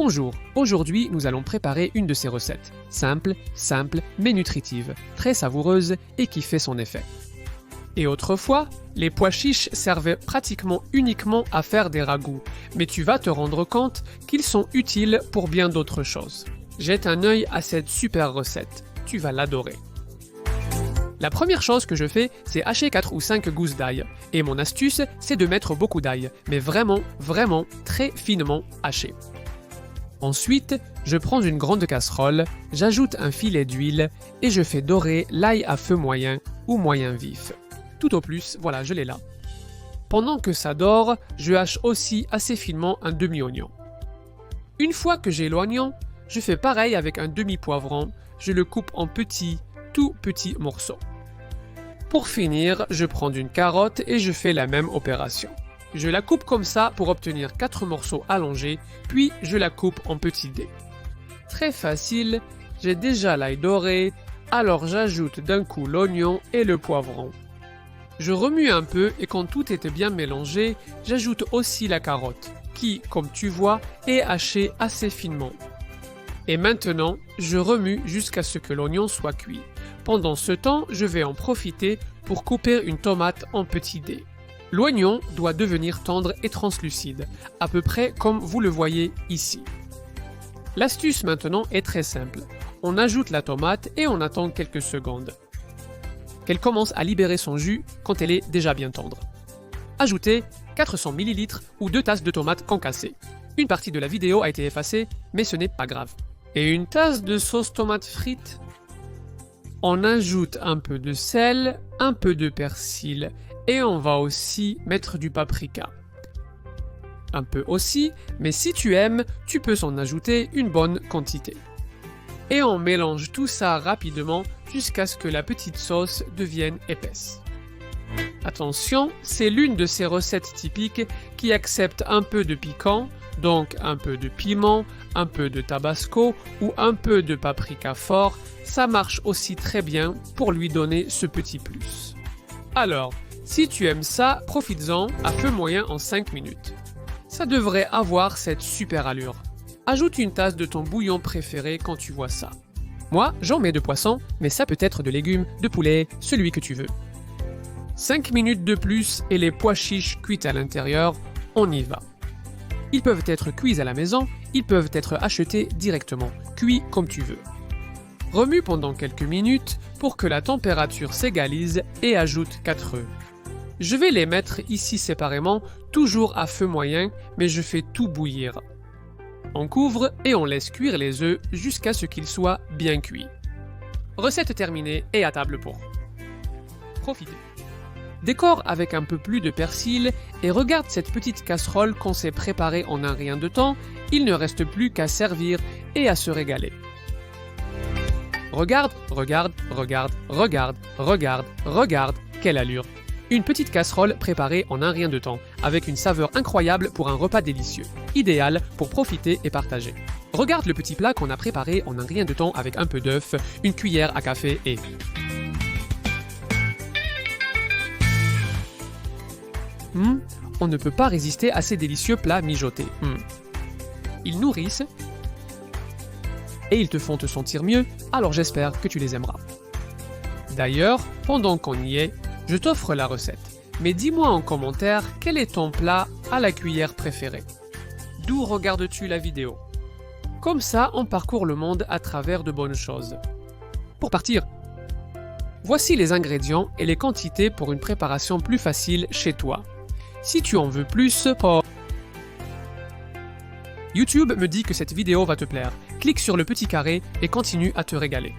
Bonjour, aujourd'hui nous allons préparer une de ces recettes. Simple, mais nutritive, très savoureuse et qui fait son effet. Et autrefois, les pois chiches servaient pratiquement uniquement à faire des ragoûts, mais tu vas te rendre compte qu'ils sont utiles pour bien d'autres choses. Jette un œil à cette super recette, tu vas l'adorer. La première chose que je fais, c'est hacher 4 ou 5 gousses d'ail. Et mon astuce, c'est de mettre beaucoup d'ail, mais vraiment très finement haché. Ensuite, je prends une grande casserole, j'ajoute un filet d'huile et je fais dorer l'ail à feu moyen ou moyen vif. Tout au plus, voilà, je l'ai là. Pendant que ça dore, je hache aussi assez finement un demi-oignon. Une fois que j'ai l'oignon, je fais pareil avec un demi-poivron, je le coupe en tout petits morceaux. Pour finir, je prends une carotte et je fais la même opération. Je la coupe comme ça pour obtenir 4 morceaux allongés, puis je la coupe en petits dés. Très facile, j'ai déjà l'ail doré, alors j'ajoute d'un coup l'oignon et le poivron. Je remue un peu et quand tout est bien mélangé, j'ajoute aussi la carotte, qui, comme tu vois, est hachée assez finement. Et maintenant, je remue jusqu'à ce que l'oignon soit cuit. Pendant ce temps, je vais en profiter pour couper une tomate en petits dés. L'oignon doit devenir tendre et translucide, à peu près comme vous le voyez ici. L'astuce maintenant est très simple. On ajoute la tomate et on attend quelques secondes. Qu'elle commence à libérer son jus quand elle est déjà bien tendre. Ajoutez 400 ml ou 2 tasses de tomates concassées. Une partie de la vidéo a été effacée, mais ce n'est pas grave. Et une tasse de sauce tomate frite. On ajoute un peu de sel, un peu de persil et on va aussi mettre du paprika. Un peu aussi, mais si tu aimes, tu peux s'en ajouter une bonne quantité. Et on mélange tout ça rapidement jusqu'à ce que la petite sauce devienne épaisse. Attention, c'est l'une de ces recettes typiques qui accepte un peu de piquant, donc un peu de piment, un peu de tabasco ou un peu de paprika fort, ça marche aussi très bien pour lui donner ce petit plus. Alors, si tu aimes ça, profites-en à feu moyen en 5 minutes. Ça devrait avoir cette super allure. Ajoute une tasse de ton bouillon préféré quand tu vois ça. Moi, j'en mets de poisson, mais ça peut être de légumes, de poulet, celui que tu veux. 5 minutes de plus et les pois chiches cuits à l'intérieur, on y va. Ils peuvent être cuits à la maison, ils peuvent être achetés directement, cuits comme tu veux. Remue pendant quelques minutes pour que la température s'égalise et ajoute 4 œufs. Je vais les mettre ici séparément, toujours à feu moyen, mais je fais tout bouillir. On couvre et on laisse cuire les œufs jusqu'à ce qu'ils soient bien cuits. Recette terminée et à table pour profiter. Décore avec un peu plus de persil et regarde cette petite casserole qu'on s'est préparée en un rien de temps, il ne reste plus qu'à servir et à se régaler. Regarde, quelle allure! Une petite casserole préparée en un rien de temps, avec une saveur incroyable pour un repas délicieux, idéal pour profiter et partager. Regarde le petit plat qu'on a préparé en un rien de temps avec un peu d'œuf, une cuillère à café et... on ne peut pas résister à ces délicieux plats mijotés. Ils nourrissent et ils te font te sentir mieux, alors j'espère que tu les aimeras. D'ailleurs, pendant qu'on y est, je t'offre la recette. Mais dis-moi en commentaire quel est ton plat à la cuillère préféré. D'où regardes-tu la vidéo? Comme ça, on parcourt le monde à travers de bonnes choses. Pour partir, voici les ingrédients et les quantités pour une préparation plus facile chez toi. Si tu en veux plus, YouTube me dit que cette vidéo va te plaire. Clique sur le petit carré et continue à te régaler.